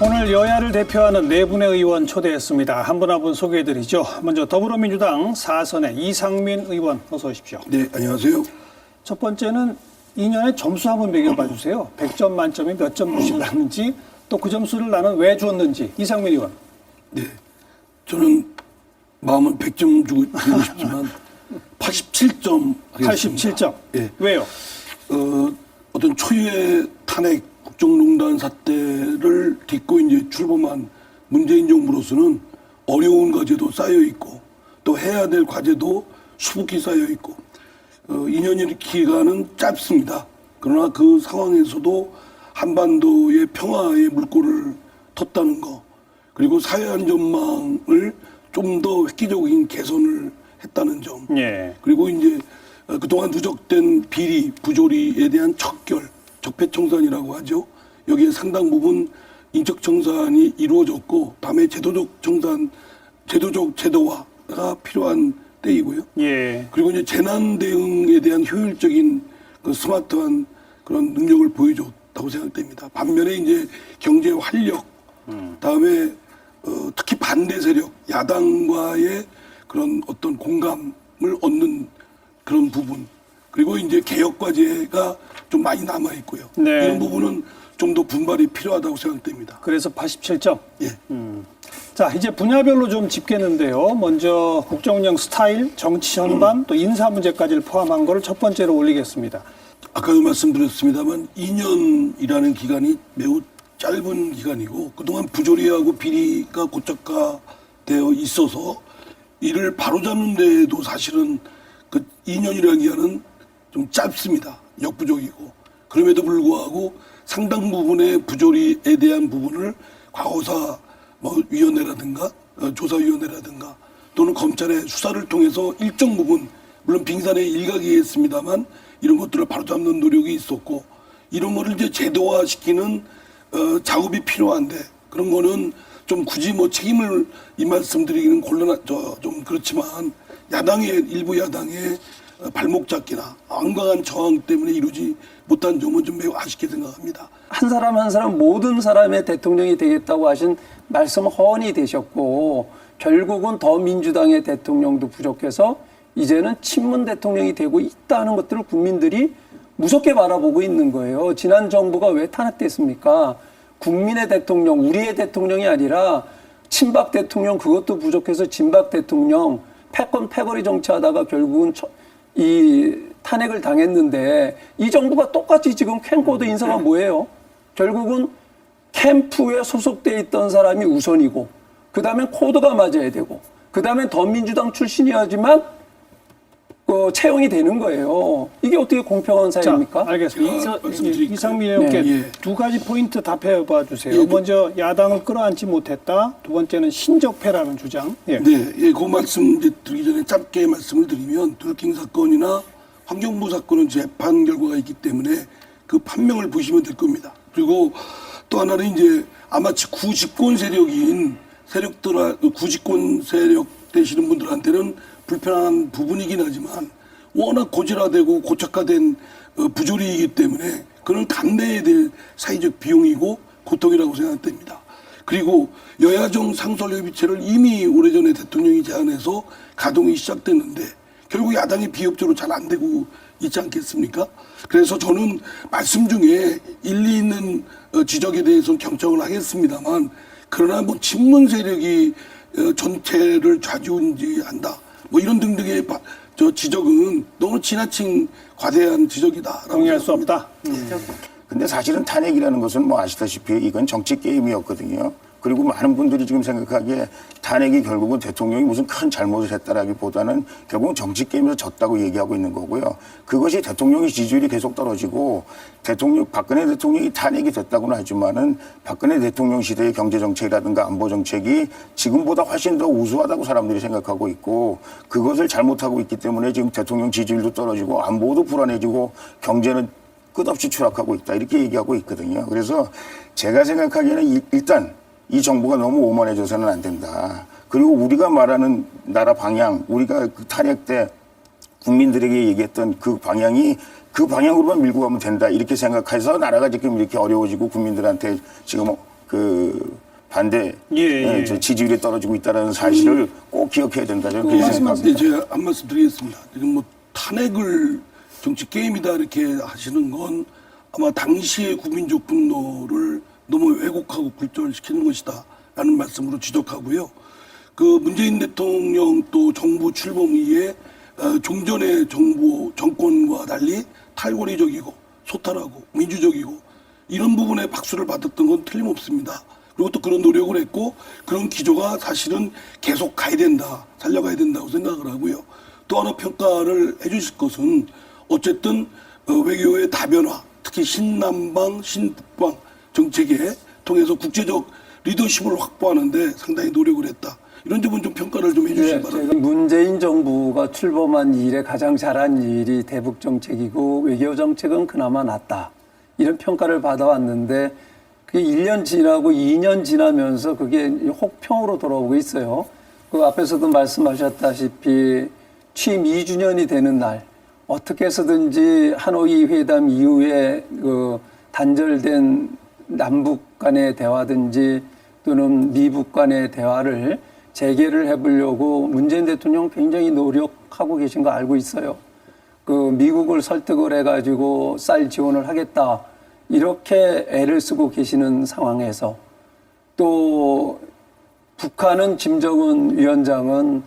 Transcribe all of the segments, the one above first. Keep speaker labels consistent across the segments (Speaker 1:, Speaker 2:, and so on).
Speaker 1: 오늘 여야를 대표하는 네 분의 의원 초대했습니다. 한 분 한 분 소개해드리죠. 먼저 더불어민주당 4선의 이상민 의원 어서 오십시오.
Speaker 2: 네, 안녕하세요.
Speaker 1: 첫 번째는 2년의 점수 한번 매겨봐 주세요. 100점 만점에 몇 점 주실라는지 또 그 점수를 나는 왜 줬는지. 이상민 의원.
Speaker 2: 네, 저는 마음은 100점 드리고 싶지만 87점 하겠습니다.
Speaker 1: 87점.
Speaker 2: 예.
Speaker 1: 왜요?
Speaker 2: 어떤 초유의 탄핵 국정농단 사태를 딛고 이제 출범한 문재인 정부로서는 어려운 과제도 쌓여 있고 또 해야 될 과제도 수북히 쌓여 있고 2년의 기간은 짧습니다. 그러나 그 상황에서도 한반도의 평화의 물꼬를 텄다는 거, 그리고 사회 안전망을 좀 더 획기적인 개선을 했다는 점,
Speaker 1: 예.
Speaker 2: 그리고 이제 그동안 누적된 비리, 부조리에 대한 척결, 적폐청산이라고 하죠. 여기에 상당 부분 인적 청산이 이루어졌고, 다음에 제도적 제도화가 필요한 때이고요.
Speaker 1: 예.
Speaker 2: 그리고 이제 재난 대응에 대한 효율적인 그 스마트한 그런 능력을 보여줬다고 생각됩니다. 반면에 이제 경제 활력, 다음에 특히 반대 세력, 야당과의 그런 어떤 공감을 얻는 그런 부분, 그리고 이제 개혁 과제가 좀 많이 남아 있고요.
Speaker 1: 네.
Speaker 2: 이런 부분은 좀 더 분발이 필요하다고 생각됩니다.
Speaker 1: 그래서 87점.
Speaker 2: 예.
Speaker 1: 자, 이제 분야별로 좀 짚겠는데요. 먼저 국정운영 스타일, 정치 전반, 또 인사 문제까지를 포함한 거를 첫 번째로 올리겠습니다.
Speaker 2: 아까도 말씀드렸습니다만 2년이라는 기간이 매우 짧은 기간이고 그동안 부조리하고 비리가 고착화되어 있어서 이를 바로잡는 데에도 사실은 그 2년이라는 기간은 좀 짧습니다. 역부족이고. 그럼에도 불구하고 상당 부분의 부조리에 대한 부분을 과거사 위원회라든가 조사위원회라든가 또는 검찰의 수사를 통해서 일정 부분, 물론 빙산의 일각이겠습니다만 이런 것들을 바로잡는 노력이 있었고, 이런 거를 이제 제도화시키는 작업이 필요한데, 그런 거는 좀 굳이 책임을 이 말씀드리기는 좀 그렇지만 일부 야당의 발목 잡기나 완강한 저항 때문에 이루지 못한 점은 좀 매우 아쉽게 생각합니다.
Speaker 3: 한 사람 한 사람 모든 사람의 대통령이 되겠다고 하신 말씀 허언이 되셨고, 결국은 더민주당의 대통령도 부족해서 이제는 친문 대통령이 되고 있다는 것들을 국민들이 무섭게 바라보고 있는 거예요. 지난 정부가 왜 탄핵됐습니까? 국민의 대통령, 우리의 대통령이 아니라 친박 대통령, 그것도 부족해서 진박 대통령, 패거리 정치하다가 결국은 이 탄핵을 당했는데, 이 정부가 똑같이 지금 캠코더 인사가 뭐예요? 결국은 캠프에 소속돼 있던 사람이 우선이고, 그 다음엔 코드가 맞아야 되고, 그 다음엔 더민주당 출신이어야지만 채용이 되는 거예요. 이게 어떻게 공평한 사회입니까?
Speaker 1: 자, 알겠습니다. 이상민
Speaker 2: 네.
Speaker 1: 의원께
Speaker 2: 예.
Speaker 1: 두 가지 포인트 답해봐 주세요.
Speaker 2: 예.
Speaker 1: 먼저 야당을 끌어안지 못했다. 두 번째는 신적폐라는 주장. 예.
Speaker 2: 네, 그 말씀 이제 드리기 전에 짧게 말씀을 드리면, 드루킹 사건이나 환경부 사건은 재판 결과가 있기 때문에 그 판명을 보시면 될 겁니다. 그리고 또 하나는 이제 아마치 구집권 세력인 구집권 세력 되시는 분들한테는 불편한 부분이긴 하지만 워낙 고질화되고 고착화된 부조리이기 때문에 그걸 감내해야 될 사회적 비용이고 고통이라고 생각됩니다. 그리고 여야정 상설협의체를 이미 오래전에 대통령이 제안해서 가동이 시작됐는데 결국 야당이 비협조로 잘 안 되고 있지 않겠습니까? 그래서 저는 말씀 중에 일리 있는 지적에 대해서는 경청을 하겠습니다만, 그러나 친문 세력이 전체를 좌지우지한다, 이런 등등의 지적은 너무 지나친 과대한 지적이다.
Speaker 1: 동의할 수 없다.
Speaker 4: 근데 사실은 탄핵이라는 것은 아시다시피 이건 정치 게임이었거든요. 그리고 많은 분들이 지금 생각하기에 탄핵이 결국은 대통령이 무슨 큰 잘못을 했다라기보다는 결국은 정치 게임에서 졌다고 얘기하고 있는 거고요. 그것이 대통령의 지지율이 계속 떨어지고 박근혜 대통령이 탄핵이 됐다고는 하지만은 박근혜 대통령 시대의 경제 정책이라든가 안보 정책이 지금보다 훨씬 더 우수하다고 사람들이 생각하고 있고, 그것을 잘못하고 있기 때문에 지금 대통령 지지율도 떨어지고 안보도 불안해지고 경제는 끝없이 추락하고 있다, 이렇게 얘기하고 있거든요. 그래서 제가 생각하기에는 일단 이 정부가 너무 오만해져서는 안 된다. 그리고 우리가 말하는 나라 방향, 우리가 그 탄핵 때 국민들에게 얘기했던 그 방향이 그 방향으로만 밀고 가면 된다, 이렇게 생각해서 나라가 지금 이렇게 어려워지고 국민들한테 지금 그 반대
Speaker 1: 예.
Speaker 4: 저 지지율이 떨어지고 있다는 사실을 꼭 기억해야 된다. 저는 그렇게 생각합니다.
Speaker 2: 네, 제가 한 말씀 드리겠습니다. 지금 뭐 탄핵을 정치 게임이다 이렇게 하시는 건 아마 당시의 국민적 분노를 너무 왜곡하고 굴절시키는 것이다 라는 말씀으로 지적하고요. 그 문재인 대통령 또 정부 출범 이후에 종전의 정권과 달리 탈권위적이고 소탈하고 민주적이고 이런 부분에 박수를 받았던 건 틀림없습니다. 그리고 또 그런 노력을 했고 그런 기조가 사실은 계속 가야 된다, 살려가야 된다고 생각을 하고요. 또 하나 평가를 해주실 것은 어쨌든 외교의 다변화, 특히 신남방, 신북방 정책에 통해서 국제적 리더십을 확보하는데 상당히 노력을 했다. 이런 점은 좀 평가를 좀 해주시기
Speaker 3: 네,
Speaker 2: 바랍니다.
Speaker 3: 제가 문재인 정부가 출범한 일에 가장 잘한 일이 대북 정책이고 외교 정책은 그나마 낫다. 이런 평가를 받아왔는데 그게 1년 지나고 2년 지나면서 그게 혹평으로 돌아오고 있어요. 그 앞에서도 말씀하셨다시피 취임 2주년이 되는 날 어떻게 해서든지 하노이 회담 이후에 그 단절된 남북 간의 대화든지 또는 미북 간의 대화를 재개를 해보려고 문재인 대통령 굉장히 노력하고 계신 거 알고 있어요. 그 미국을 설득을 해가지고 쌀 지원을 하겠다. 이렇게 애를 쓰고 계시는 상황에서 또 북한은 김정은 위원장은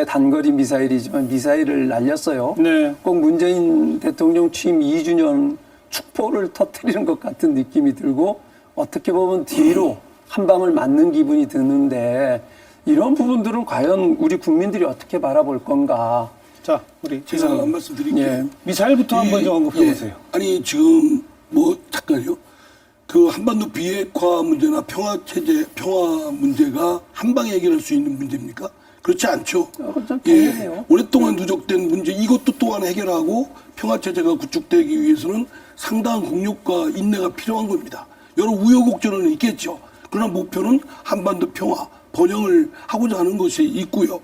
Speaker 3: 단거리 미사일이지만 미사일을 날렸어요.
Speaker 1: 네.
Speaker 3: 꼭 문재인 대통령 취임 2주년 축포를 터뜨리는 것 같은 느낌이 들고 어떻게 보면 뒤로 한 방을 맞는 기분이 드는데 이런 부분들은 과연 우리 국민들이 어떻게 바라볼 건가.
Speaker 1: 자, 우리
Speaker 2: 제가 한 말씀 드릴게요.
Speaker 3: 예.
Speaker 1: 미사일부터 한번 좀 언급해 보세요.
Speaker 2: 아니 지금 뭐 잠깐요. 그 한반도 비핵화 문제나 평화 문제가 한 방에 해결할 수 있는 문제입니까? 그렇지 않죠.
Speaker 3: 좀 당연해요.
Speaker 2: 오랫동안 누적된 문제 이것도 또한 해결하고 평화 체제가 구축되기 위해서는 상당한 공력과 인내가 필요한 겁니다. 여러 우여곡절은 있겠죠. 그러나 목표는 한반도 평화 번영을 하고자 하는 것이 있고요.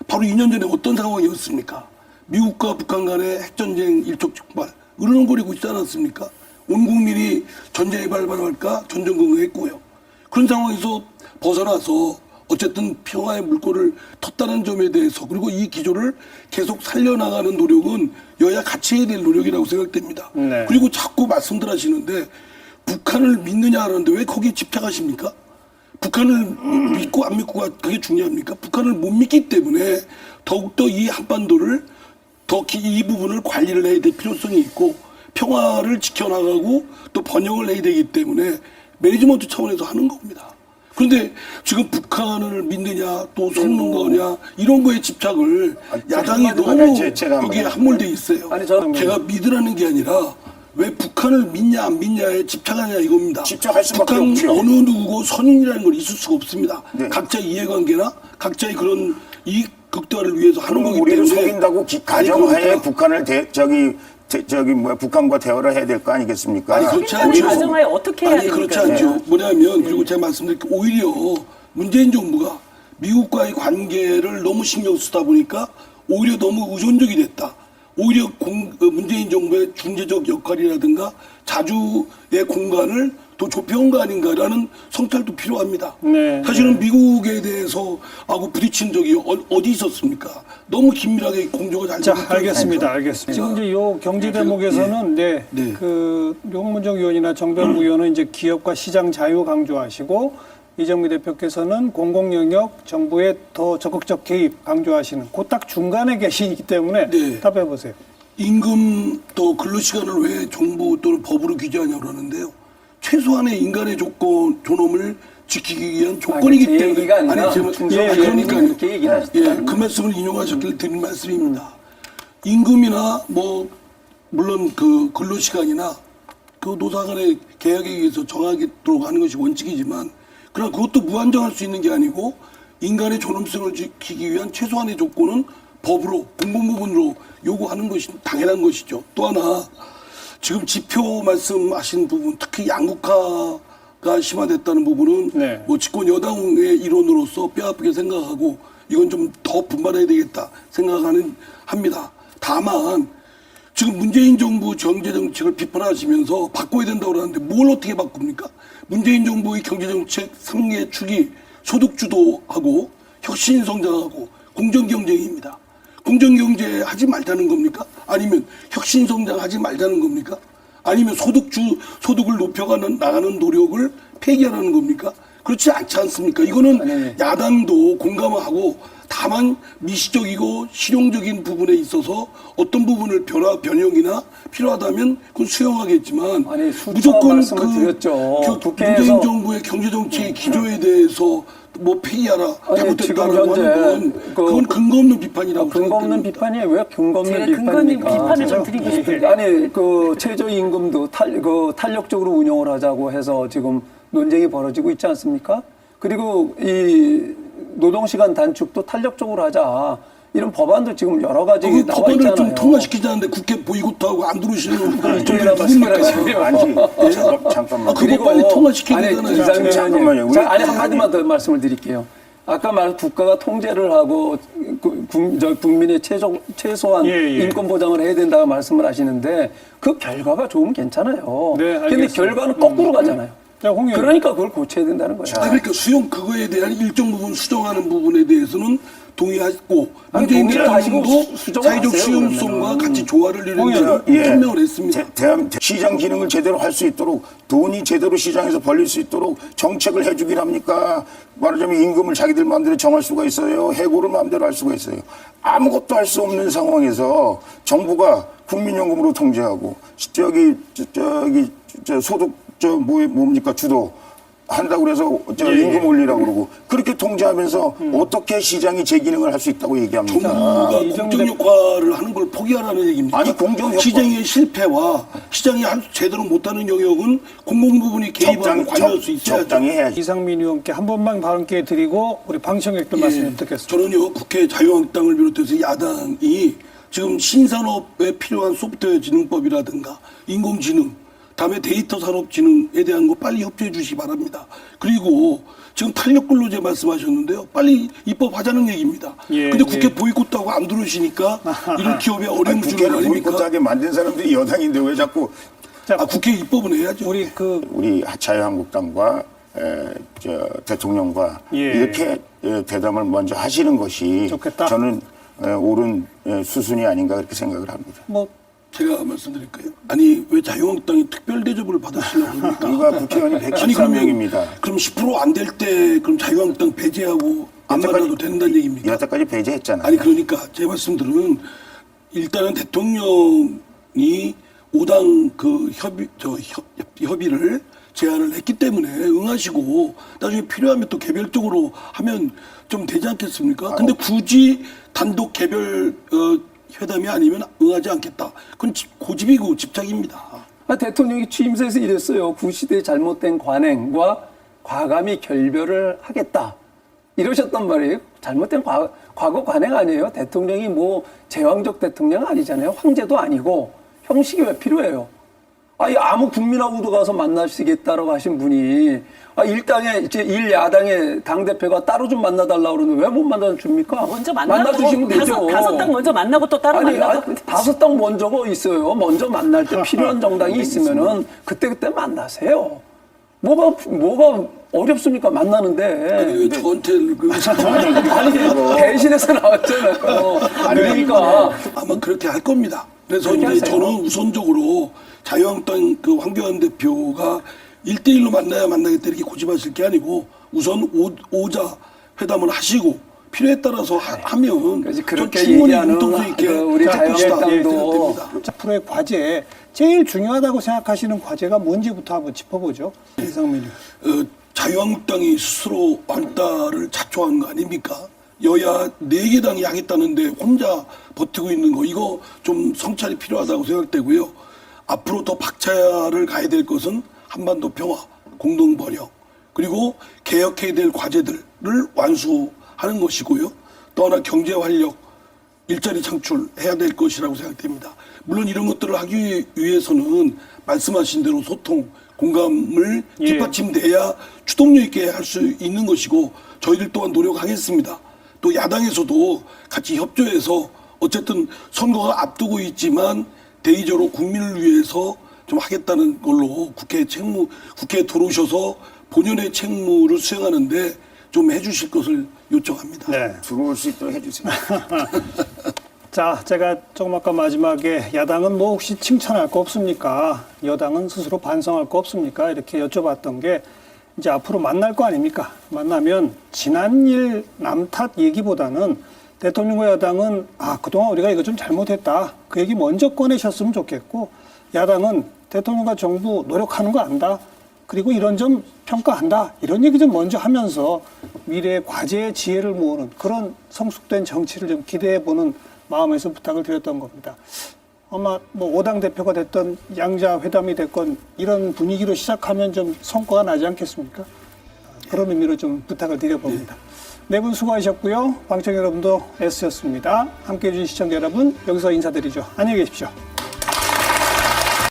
Speaker 2: 바로 2년 전에 어떤 상황이었습니까? 미국과 북한 간의 핵전쟁 일촉즉발 으르렁거리고 있지 않았습니까? 온 국민이 전쟁에 발발할까 전전긍긍했고요. 그런 상황에서 벗어나서 어쨌든 평화의 물꼬를 텄다는 점에 대해서 그리고 이 기조를 계속 살려나가는 노력은 여야 같이 해야 될 노력이라고 생각됩니다.
Speaker 1: 네.
Speaker 2: 그리고 자꾸 말씀들 하시는데 북한을 믿느냐 하는데 왜 거기에 집착하십니까? 북한을 믿고 안 믿고가 그게 중요합니까? 북한을 못 믿기 때문에 더욱더 이 한반도를 더 이 부분을 관리를 해야 될 필요성이 있고 평화를 지켜나가고 또 번영을 해야 되기 때문에 매니지먼트 차원에서 하는 겁니다. 그런데 지금 북한을 믿느냐 또 속는 거냐 이런 거에 집착을 야당이 너무 여기에 함몰돼 있어요.
Speaker 3: 아니, 저는
Speaker 2: 제가 믿으라는 게 아니라 왜 북한을 믿냐 안 믿냐에 집착하냐 이겁니다.
Speaker 4: 집착할 수밖에
Speaker 2: 북한
Speaker 4: 없죠.
Speaker 2: 어느 누구고 선인이라는 걸 있을 수가 없습니다.
Speaker 4: 네.
Speaker 2: 각자 이해관계나 각자의 그런 이익 극대화를 위해서 하는 거기
Speaker 4: 우리를
Speaker 2: 때문에
Speaker 4: 속인다고
Speaker 2: 아니,
Speaker 4: 가정하에
Speaker 2: 그러니까
Speaker 4: 북한을 북한과 대화를 해야 될 거 아니겠습니까?
Speaker 2: 아니 그렇지
Speaker 5: 아니,
Speaker 2: 않죠.
Speaker 5: 가정하에 어떻게 해야
Speaker 2: 아니 그렇지
Speaker 5: 됩니까?
Speaker 2: 않죠. 뭐냐면 그리고 제가 말씀드릴 게 오히려 문재인 정부가 미국과의 관계를 너무 신경 쓰다 보니까 오히려 너무 의존적이 됐다. 오히려 문재인 정부의 중재적 역할이라든가 자주의 공간을 더 좁혀온 거 아닌가라는 성찰도 필요합니다.
Speaker 1: 네,
Speaker 2: 사실은 미국에 대해서 하고 부딪힌 적이 어디 있었습니까? 너무 긴밀하게 공조가 잘
Speaker 1: 자,
Speaker 2: 되고
Speaker 1: 알겠습니다. 알겠습니다. 지금 이제 요 경제 대목에서는 네,
Speaker 2: 네.
Speaker 1: 그 홍문정 의원이나 정병구 의원은 이제 기업과 시장 자유 강조하시고 이정미 대표께서는 공공 영역 정부의 더 적극적 개입 강조하시는 그 딱 중간에 계시기 때문에
Speaker 2: 네.
Speaker 1: 답해 보세요.
Speaker 2: 임금 또 근로시간을 왜 정부 또는 법으로 규제하냐고 그러는데요. 최소한의 인간의 존엄을 지키기 위한 조건이기
Speaker 3: 제
Speaker 2: 때문에
Speaker 3: 얘기가 아니라
Speaker 2: 그러니까요.
Speaker 3: 그렇게 얘기를 하시잖아요.
Speaker 2: 그 말씀을 인용하셨길 드린 말씀입니다. 임금이나 뭐 물론 그 근로시간이나 그 노사 간의 계약에 의해서 정하도록 하는 것이 원칙이지만 그러나 그것도 무한정할 수 있는 게 아니고 인간의 존엄성을 지키기 위한 최소한의 조건은 법으로 공공부문으로 요구하는 것이 당연한 것이죠. 또 하나 지금 지표 말씀하신 부분 특히 양극화가 심화됐다는 부분은
Speaker 1: 네.
Speaker 2: 뭐 집권 여당의 일원으로서 뼈아프게 생각하고 이건 좀 더 분발해야 되겠다 생각하는 합니다. 다만 지금 문재인 정부 경제정책을 비판하시면서 바꿔야 된다고 그러는데 뭘 어떻게 바꿉니까? 문재인 정부의 경제정책 3개 축이 소득주도하고 혁신성장하고 공정경쟁입니다. 공정경제 하지 말자는 겁니까? 아니면 혁신성장하지 말자는 겁니까? 아니면 소득을 높여가는 나가는 노력을 폐기하라는 겁니까? 그렇지 않지 않습니까? 이거는 야당도 공감하고 다만 미시적이고 실용적인 부분에 있어서 어떤 부분을 변형이나 필요하다면 그건 수용하겠지만
Speaker 3: 아니, 숫자
Speaker 2: 무조건
Speaker 3: 말씀을 드렸죠. 국회에서
Speaker 2: 문재인 정부의 경제정책의 기조에 대해서 뭐 폐기하라 잘못됐다라고
Speaker 3: 지금
Speaker 2: 하는 건
Speaker 3: 현재
Speaker 2: 그건 근거 없는 비판이라고
Speaker 3: 근거 없는
Speaker 2: 생각됩니다.
Speaker 3: 비판이에요. 왜 근거 없는
Speaker 5: 제가 근거 없는
Speaker 3: 비판입니까?
Speaker 5: 비판을 좀 드리고 싶은데.
Speaker 3: 아니 그 최저임금도 탄력적으로 운영을 하자고 해서 지금 논쟁이 벌어지고 있지 않습니까? 그리고 이 노동시간 단축도 탄력적으로 하자. 이런 법안도 지금 여러 가지
Speaker 2: 그
Speaker 3: 나와
Speaker 2: 법안을 좀
Speaker 3: 있잖아요.
Speaker 2: 통과시키자는데 국회 보이콧하고 안 들어오시는 분이
Speaker 3: 이쪽에다 말씀을
Speaker 2: 누굽니까?
Speaker 3: 하시고요.
Speaker 4: 아니, 잠깐만.
Speaker 2: 그거 빨리 통과시켜야
Speaker 3: 아니,
Speaker 2: 되잖아요.
Speaker 3: 이상민
Speaker 4: 잠깐만요.
Speaker 3: 의원님. 자, 아니 한마디만 더 말씀을 드릴게요. 아까 말 국가가 통제를 하고 국민의 최소한
Speaker 1: 예.
Speaker 3: 인권 보장을 해야 된다고 말씀을 하시는데 그 결과가 좋으면 괜찮아요.
Speaker 1: 네,
Speaker 3: 근데
Speaker 1: 알겠습니다.
Speaker 3: 결과는 거꾸로 가잖아요.
Speaker 1: 자, 홍 의원.
Speaker 3: 그러니까 그걸 고쳐야 된다는 거예요.
Speaker 2: 그러니까 그거에 대한 일정 부분 수정하는 부분에 대해서는 동의하고
Speaker 3: 아니,
Speaker 2: 문재인
Speaker 3: 동의를 하시고
Speaker 2: 대통령도
Speaker 3: 수정을
Speaker 2: 사회적
Speaker 3: 하세요,
Speaker 2: 수용성과
Speaker 3: 그러면은.
Speaker 2: 같이 조화를
Speaker 1: 홍 의원.
Speaker 2: 이루면서 설명을 했습니다.
Speaker 4: 시장 기능을 제대로 할 수 있도록 돈이 제대로 시장에서 벌릴 수 있도록 정책을 해주길 합니까? 말하자면 임금을 자기들 마음대로 정할 수가 있어요. 해고를 마음대로 할 수가 있어요. 아무것도 할 수 없는 상황에서 정부가 국민연금으로 통제하고 소득 뭡니까 주도 한다고 그래서 임금 올리라고 그러고 그렇게 통제하면서 어떻게 시장이 제 기능을 할 수 있다고 얘기합니까?
Speaker 2: 정부가 공정 역할을 하는 걸 포기하라는 얘기입니다.
Speaker 4: 아니, 공정 역할.
Speaker 2: 시장의 실패와 시장이 제대로 못하는 영역은 공공 부분이 개입하고 관여할 수 있어야죠.
Speaker 4: 적당히 해야지.
Speaker 1: 이상민 의원께 한 번만 발언 기회 드리고 우리 방청객도 말씀 듣겠습니다.
Speaker 2: 저는요 국회 자유한국당을 비롯해서 야당이 지금 신산업에 필요한 소프트웨어 진흥법이라든가 인공지능 다음에 데이터 산업 진흥에 대한 거 빨리 협조해 주시기 바랍니다. 그리고 지금 탄력 근로제 말씀하셨는데요. 빨리 입법하자는 얘기입니다.
Speaker 1: 예,
Speaker 2: 근데 국회
Speaker 1: 예.
Speaker 2: 보이콧하고 안 들어오시니까 이런 기업에 어려움 주는 거
Speaker 4: 국회를
Speaker 2: 아닙니까?
Speaker 4: 보이콧하게 만든 사람들이 여당인데 왜 자꾸
Speaker 1: 자,
Speaker 2: 국회 입법은 해야죠.
Speaker 1: 우리
Speaker 4: 자유한국당과 대통령과
Speaker 1: 예.
Speaker 4: 이렇게 대담을 먼저 하시는 것이
Speaker 1: 좋겠다.
Speaker 4: 저는 옳은 수순이 아닌가 그렇게 생각을 합니다.
Speaker 1: 뭐
Speaker 2: 제가 말씀드릴까요? 아니 왜 자유한국당이 특별 대접을 받으시려고 합니까?
Speaker 4: 우리가 국회의원이
Speaker 2: 아니 그러면
Speaker 4: 113명입니다.
Speaker 2: 그럼 10% 안 될 때 그럼 자유한국당 배제하고 안 만나도 된다는 얘기입니까?
Speaker 4: 여태까지 배제했잖아요.
Speaker 2: 아니 그러니까 제 말씀들은 일단은 대통령이 5당 그 협의를 제안을 했기 때문에 응하시고 나중에 필요하면 또 개별적으로 하면 좀 되지 않겠습니까? 근데 굳이 단독 개별 회담이 아니면 응하지 않겠다. 그건 고집이고 집착입니다.
Speaker 3: 대통령이 취임새에서 이랬어요. 구시대의 잘못된 관행과 과감히 결별을 하겠다. 이러셨단 말이에요. 잘못된 과거 관행 아니에요. 대통령이 뭐 제왕적 대통령 아니잖아요. 황제도 아니고 형식이 왜 필요해요? 아니 아무 국민하고도 가서 만나시겠다라고 하신 분이 일야당의 당대표가 따로 좀 만나달라고 그러는데 왜 못 만나줍니까?
Speaker 5: 먼저 만나고
Speaker 3: 만나주시면 되죠.
Speaker 5: 다섯 당 먼저 만나고 또 따로 만나고.
Speaker 3: 다섯 당 먼저가 있어요. 먼저 만날 때 필요한 정당이 있으면은 그때 만나세요. 뭐가 어렵습니까? 만나는데.
Speaker 2: 아니 왜 저한테
Speaker 3: 아니 대신해서 나왔잖아요. 그러니까
Speaker 2: 아마 그렇게 할 겁니다. 그래서
Speaker 3: 그렇게
Speaker 2: 이제
Speaker 3: 하세요.
Speaker 2: 저는 우선적으로 자유한국당 그 황교안 대표가 1대1로 만나겠다 이렇게 고집하실 게 아니고 우선 오자 회담을 하시고 필요에 따라서 하면
Speaker 3: 그렇게
Speaker 2: 충분히
Speaker 3: 얘기하는
Speaker 2: 융통성 있게
Speaker 3: 우리 자유한국당도
Speaker 2: 생각됩니다.
Speaker 1: 앞으로의 과제 제일 중요하다고 생각하시는 과제가 뭔지부터 한번 짚어보죠. 이상민 의원.
Speaker 2: 자유한국당이 스스로 왕따를 자초한 거 아닙니까? 여야 4개 당이 하겠다는데 혼자 버티고 있는 거 이거 좀 성찰이 필요하다고 생각되고요. 앞으로 더 박차를 가야 될 것은 한반도 평화, 공동 번영 그리고 개혁해야 될 과제들을 완수하는 것이고요. 또 하나 경제 활력, 일자리 창출해야 될 것이라고 생각됩니다. 물론 이런 것들을 하기 위해서는 말씀하신 대로 소통, 공감을 뒷받침돼야 추동력 있게 할 수 있는 것이고 저희들 또한 노력하겠습니다. 또 야당에서도 같이 협조해서 어쨌든 선거가 앞두고 있지만 대의적으로 국민을 위해서 좀 하겠다는 걸로 국회에 들어오셔서 본연의 책무를 수행하는데 좀 해주실 것을 요청합니다.
Speaker 1: 네.
Speaker 4: 들어올 수 있도록 해주세요.
Speaker 1: 자, 제가 조금 아까 마지막에 야당은 뭐 혹시 칭찬할 거 없습니까? 여당은 스스로 반성할 거 없습니까? 이렇게 여쭤봤던 게 이제 앞으로 만날 거 아닙니까? 만나면 지난 일 남 탓 얘기보다는 대통령과 여당은 그동안 우리가 이거 좀 잘못했다. 그 얘기 먼저 꺼내셨으면 좋겠고 야당은 대통령과 정부 노력하는 거 안다. 그리고 이런 점 평가한다. 이런 얘기 좀 먼저 하면서 미래의 과제의 지혜를 모으는 그런 성숙된 정치를 좀 기대해보는 마음에서 부탁을 드렸던 겁니다. 아마 뭐 5당 대표가 됐던 양자 회담이 됐건 이런 분위기로 시작하면 좀 성과가 나지 않겠습니까? 그런 의미로 좀 부탁을 드려봅니다. 네 분 수고하셨고요. 방청 여러분도 애쓰셨습니다. 함께해 주신 시청자 여러분 여기서 인사드리죠. 안녕히 계십시오.